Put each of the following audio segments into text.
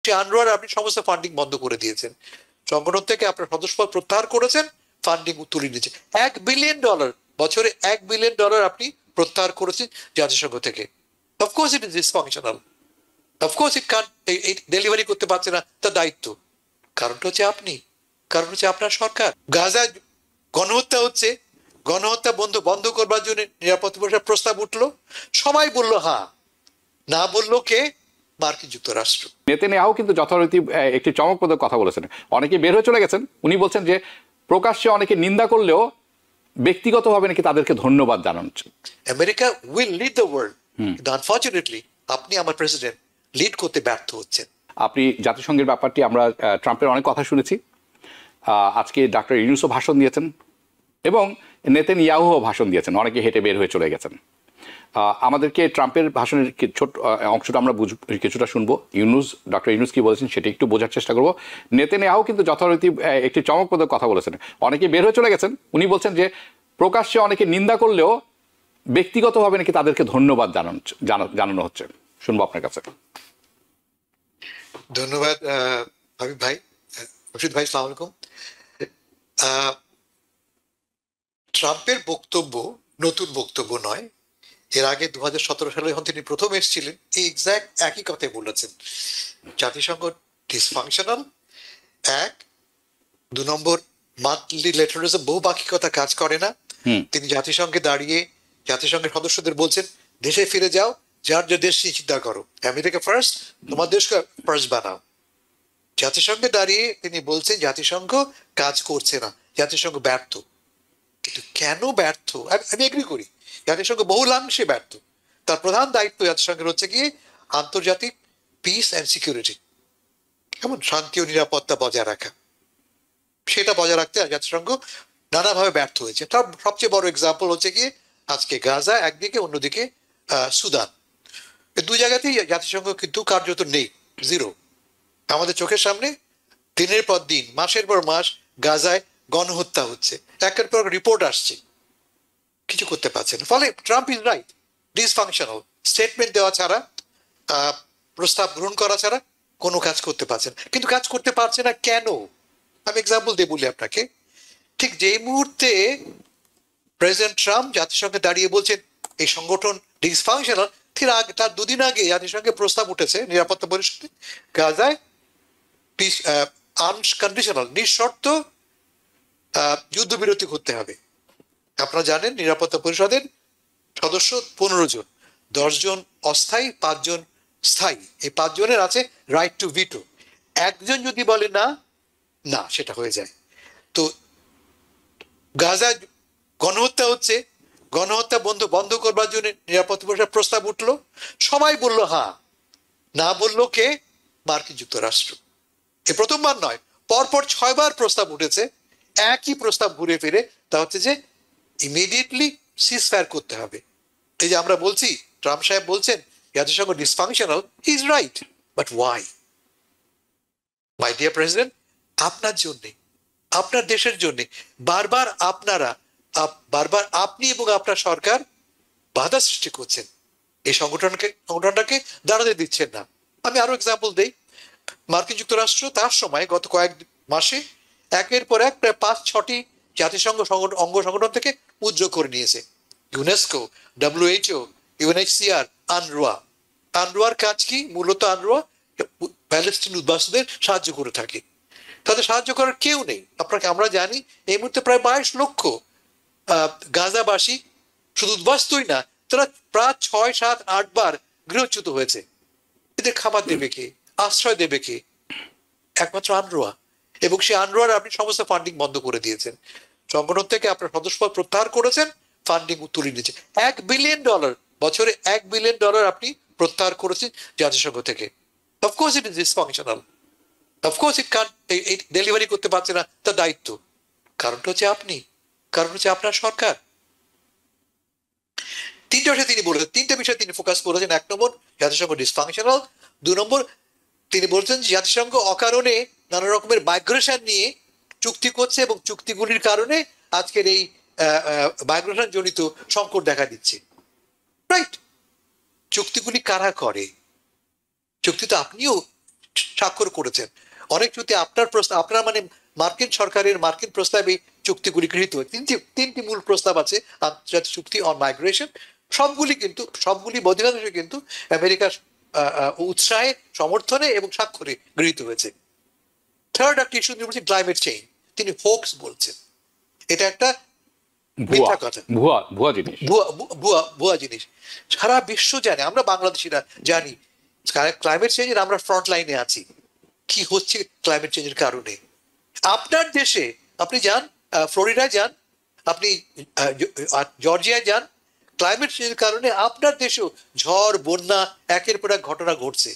আনওয়ার আপনি সমস্ত ফান্ডিং বন্ধ করে দিয়েছেন, সংগঠন থেকে আপনার সদস্যপদ প্রত্যাহার করেছেন, ফান্ডিং তুলে নিয়েছেন। $1 বিলিয়ন বছরে $1 বিলিয়ন আপনি প্রত্যাহার করেছেন জাতিসংঘ থেকে। Of course it is dysfunctional, of course it can't delivery করতে পারছে না, তার দায়িত্ব। কারণটা হচ্ছে আপনি, কারণ হচ্ছে আপনার সরকার। গাজায় গণহত্যা হচ্ছে, গণহত্যা বন্ধ করবার জন্য নিরাপত্তা পরিষদের প্রস্তাব উঠলো, সবাই বললো হ্যাঁ, না বললো কে? মার্কিন যুক্তরাষ্ট্র। নেতানিয়াহু কিন্তু যথারীতি একটি চমকপ্রদ কথা বলেছেন, অনেকে বের হয়ে চলে গেছেন। উনি বলছেন যে প্রকাশ্যে অনেকে নিন্দা করলেও ব্যক্তিগতভাবে নাকি তাদেরকে ধন্যবাদ জানাচ্ছেন। America will lead the world, কিন্তু আনফরচুনেটলি আপনি আমার প্রেসিডেন্ট লিড করতে ব্যর্থ হচ্ছেন। আপনি জাতিসংঘের ব্যাপারটি, আমরা ট্রাম্পের অনেক কথা শুনেছি, আজকে ডক্টর ইউনূসও ভাষণ দিয়েছেন এবং নেতানিয়াহুও ভাষণ দিয়েছেন, অনেকে হেঁটে বের হয়ে চলে গেছেন। আমাদেরকে ট্রাম্পের ভাষণের ছোট অংশটা আমরা কিছুটা শুনবো, ডক্টর ইউনূস কি বলেছেন সেটা একটু বোঝার চেষ্টা করবো। নেতানিয়াহু কিন্তু যথারীতি একটি চমকপ্রদ কথা বলেছেন, অনেকে বের হয়ে চলে গেছেন। উনি বলছেন যে প্রকাশ্যে অনেকে নিন্দা করলেও ব্যক্তিগতভাবে নাকি তাদেরকে ধন্যবাদ জানানো হচ্ছে। শুনবো আপনার কাছে। ধন্যবাদ হাবিব ভাই, রশিদ ভাই, সালাম আলাইকুম। ট্রাম্পের বক্তব্য নতুন বক্তব্য নয়, এর আগে 2017 সালে যখন তিনি প্রথম এসেছিলেন এই এক্স্যাক্ট একই কথাই বলেছেন। জাতিসংঘ ডিসফাংশনাল, 1, 2 নম্বর মাল্টি ল্যাটারালিজম বহুপাক্ষিকতা কাজ করে না। তিনি জাতিসংঘে দাঁড়িয়ে জাতিসংঘের সদস্যদের বলছেন দেশে ফিরে যাও, যার যে দেশ নিয়ে চিন্তা করো, আমেরিকা ফার্স্ট, তোমার দেশকে ফার্স্ট বানাও। জাতিসংঘে দাঁড়িয়ে তিনি বলছেন জাতিসংঘ কাজ করছে না, জাতিসংঘ ব্যর্থ। কিন্তু কেন ব্যর্থ? আমি এগ্রি করি, জাতিসংঘ বহুলাংশে ব্যর্থ। তার প্রধান দায়িত্ব জাতিসংঘের হচ্ছে গিয়ে আন্তর্জাতিক পিস অ্যান্ড সিকিউরিটি, কেমন শান্তি ও নিরাপত্তা বজায় রাখা, সেটা বজায় রাখতে জাতিসংঘ নানাভাবে ব্যর্থ হয়েছে। তার সবচেয়ে বড় এক্সাম্পল হচ্ছে গিয়ে আজকে গাজা একদিকে, অন্যদিকে সুদান, দুই জায়গাতেই জাতিসংঘ কিন্তু কার্যত নেই, জিরো। আমাদের চোখের সামনে দিনের পর দিন, মাসের পর মাস গাজায় গণহত্যা হচ্ছে, একের পর রিপোর্ট আসছে, কিছু করতে পারছে না। ফলে Trump is right, dysfunctional, statement দেওয়া ছাড়া, প্রস্তাব গ্রহণ করা ছাড়া কোনো কাজ করতে পারছে না। কিন্তু কাজ করতে পারছে না কেন? আমি এক্সাম্পল দিয়ে বলি আপনাকে। ঠিক যেই মুহূর্তে প্রেসিডেন্ট ট্রাম্প জাতিসংঘে দাঁড়িয়ে বলছেন এই সংগঠন ডিসফাংশনাল, তার দুদিন আগে জাতিসংঘে প্রস্তাব উঠেছে নিরাপত্তা পরিষদে গাজায় আনকন্ডিশনাল, নিঃশর্ত যুদ্ধবিরতি করতে হবে। আপনারা জানেন নিরাপত্তা পরিষদের সদস্য 15 জন, 10 জন অস্থায়ী, 5 জন স্থায়ী। এই 5 জনের আছে রাইট টু ভিটো। একজন যদি বলে না, না, সেটা হয়ে যায়। তো গাজায় গণহত্যা হচ্ছে, গণহত্যা বন্ধ করবার জন্য নিরাপত্তা পরিষদের প্রস্তাব উঠলো, সবাই বললো হ্যাঁ, না বললো কে? মার্কিন যুক্তরাষ্ট্র। এ প্রথমবার নয়, পরপর 6 বার প্রস্তাব উঠেছে, একই প্রস্তাব ঘুরে ফিরে, তা হচ্ছে যে ইমিডিয়েটলি সিজফায়ার করতে হবে। এই যে আমরা বলছি, ট্রাম্প সাহেব বলছেন জাতিসংঘ dysfunctional, he is right, but why? My dear president, আপনার জন্যে, আপনার দেশের জন্যে বারবার আপনি এবং আপনার সরকার বাধা সৃষ্টি করছেন, এই সংগঠনটাকে দাঁড়াতে দিচ্ছেন না। আমি আরো এক্সাম্পল দেই। মার্কিন যুক্তরাষ্ট্র তার সময় গত কয়েক মাসে একের পর এক প্রায় 5-6টি জাতিসংঘ অঙ্গ সংগঠন থেকে উদ্যোগ করে নিয়েছে। UNESCO, WHO, UNHCR, আনরুয়া। আনরুয়ার কাজ কি? মূলত আনরুয়া প্যালেস্টিন উদ্বাস্তুদের সাহায্য করে থাকে। তাদের সাহায্য করার কেউ নেই। আমরা জানি এই মুহূর্তে প্রায় 22 লক্ষ গাজাবাসী, শুধু উদ্বাস্তুই না, তারা প্রায় 6, 7, 8 বার গৃহচ্যুত হয়েছে। এদের খাবার দেবে কে? আশ্রয় দেবে কে? একমাত্র আনরুয়া। এবং সেই আনরুয়ার আপনি সমস্ত ফান্ডিং বন্ধ করে দিয়েছেন, সংগঠন থেকে আপনার সদস্যপদ প্রত্যাহার করেছেন, ফান্ডিং তুলে নিয়েছেন। $1 বিলিয়ন বছরে $1 বিলিয়ন আপনি প্রত্যাহার করেছেন জাতিসংঘ থেকে। Of course it is dysfunctional, of course it can't delivery করতে পারছে না, তার দায়িত্ব। কারণটা হচ্ছে আপনি, কারণ হচ্ছে আপনার সরকার। তিনটা বিষয় তিনি ফোকাস করেছেন। 1 নম্বর জাতিসংঘ ডিসফাংশনাল, 2 নম্বর তিনি বলছেন জাতিসংঘ অকারণে নানা রকমের মাইগ্রেশন নিয়ে চুক্তি করছে এবং চুক্তিগুলির কারণে আজকের এই মাইগ্রেশন জনিত সংকট দেখা দিচ্ছে। রাইট, চুক্তিগুলি কারা করে? চুক্তি তো আপনিও স্বাক্ষর করেছেন। অনেক চুক্তি আপনার মানে মার্কিন সরকারের মার্কিন প্রস্তাবে চুক্তিগুলি গৃহীত হয়। তিনটি মূল প্রস্তাব আছে আন্তর্জাতিক চুক্তি অন মাইগ্রেশন। সবগুলি অধিকাংশ কিন্তু আমেরিকার উৎসাহে, সমর্থনে এবং স্বাক্ষরে গৃহীত হয়েছে। থার্ড একটা ইস্যু তিনি বলছেন ক্লাইমেট চেঞ্জ, তিনি হোক্স বলছেন। এটা একটা মিথ্যা কথা, ভুয়া জিনিস, ভুয়া জিনিস। সারা বিশ্ব জানে, আমরা বাংলাদেশিরা জানি ক্লাইমেট চেঞ্জের আমরা ফ্রন্ট লাইনে আছি। কি হচ্ছে ক্লাইমেট চেঞ্জের কারণে? আপনার দেশে আপনি যান, ফ্লোরিডায় যান, আপনি জর্জিয়ায় যান, ক্লাইমেট চেঞ্জের কারণে আপনার দেশেও ঝড়, বন্যা, একের পর এক ঘটনা ঘটছে।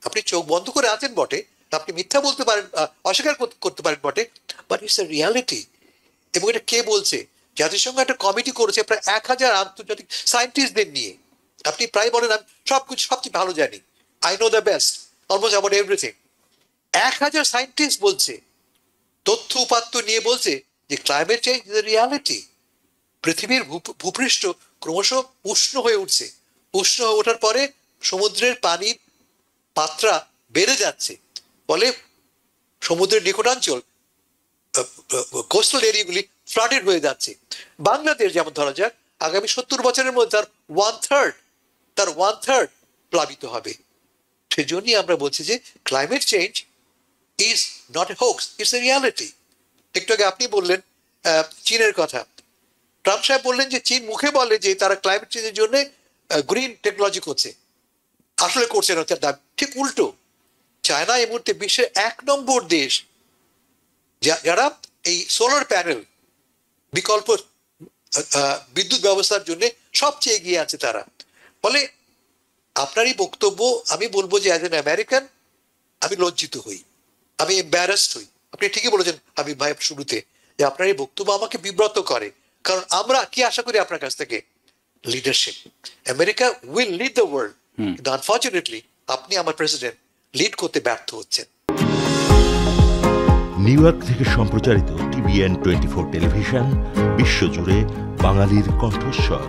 আপনি চোখ বন্ধ করে আছেন বটে, আপনি মিথ্যা বলতে পারেন, অস্বীকার করতে পারেন বটে, বাট ইটস এ রিয়ালিটি। এবং এটা কে বলছে? জাতিসংঘ একটা কমিটি করেছে প্রায় 1000 আন্তর্জাতিক সায়েন্টিস্টদের নিয়ে। আপনি প্রায় বলেন আমি সবচেয়ে ভালো জানি, I know the best almost about everything. 1000 scientist বলছে, তথ্য উপাত্ত নিয়ে বলছে যে climate change is a reality. পৃথিবীর ভূপৃষ্ঠ ক্রমশ উষ্ণ হয়ে উঠছে। উষ্ণ হয়ে ওঠার পরে সমুদ্রের পানির মাত্রা বেড়ে যাচ্ছে, ফলে সমুদ্রের নিকটাঞ্চল, কোস্টাল এরিয়াগুলি ফ্লাডেড হয়ে যাচ্ছে। বাংলাদেশ যেমন ধরা যাক, আগামী 70 বছরের মধ্যে তার ওয়ান থার্ড প্লাবিত হবে। সেজন্যই আমরা বলছি যে climate change is not a hoax, it's a reality. একটু আগে আপনি বললেন চীনের কথা। ট্রাম্প সাহেব বললেন যে চীন মুখে বলে যে তারা ক্লাইমেট চেঞ্জের জন্য গ্রিন টেকনোলজি করছে, আসলে করছে না। ঠিক উল্টো, চায়না এই মুহূর্তে বিশ্বের 1 নম্বর দেশ যারা এই সোলার প্যানেল, বিকল্প বিদ্যুৎ ব্যবস্থার জন্য সবচেয়ে এগিয়ে আছে তারা। ফলে আপনার এই বক্তব্য, আমি বলবো যে অ্যাজ এন আমেরিকান আমি লজ্জিত হই, আমি এম্বারাসড হই। আপনি ঠিকই বলেছেন হাবিব ভাই শুরুতে, যে আপনার এই বক্তব্য আমাকে বিব্রত করে। কারণ আমরা কি আশা করি আপনার কাছ থেকে? Leadership. America will lead the world, কিন্তু আনফর্চুনেটলি আপনি আমার প্রেসিডেন্ট লিড করতে ব্যর্থ হচ্ছেন। নিউ ইয়র্ক থেকে সম্প্রচারিত TVN 24 টেলিভিশন, বিশ্বজুড়ে বাঙালির কণ্ঠস্বর।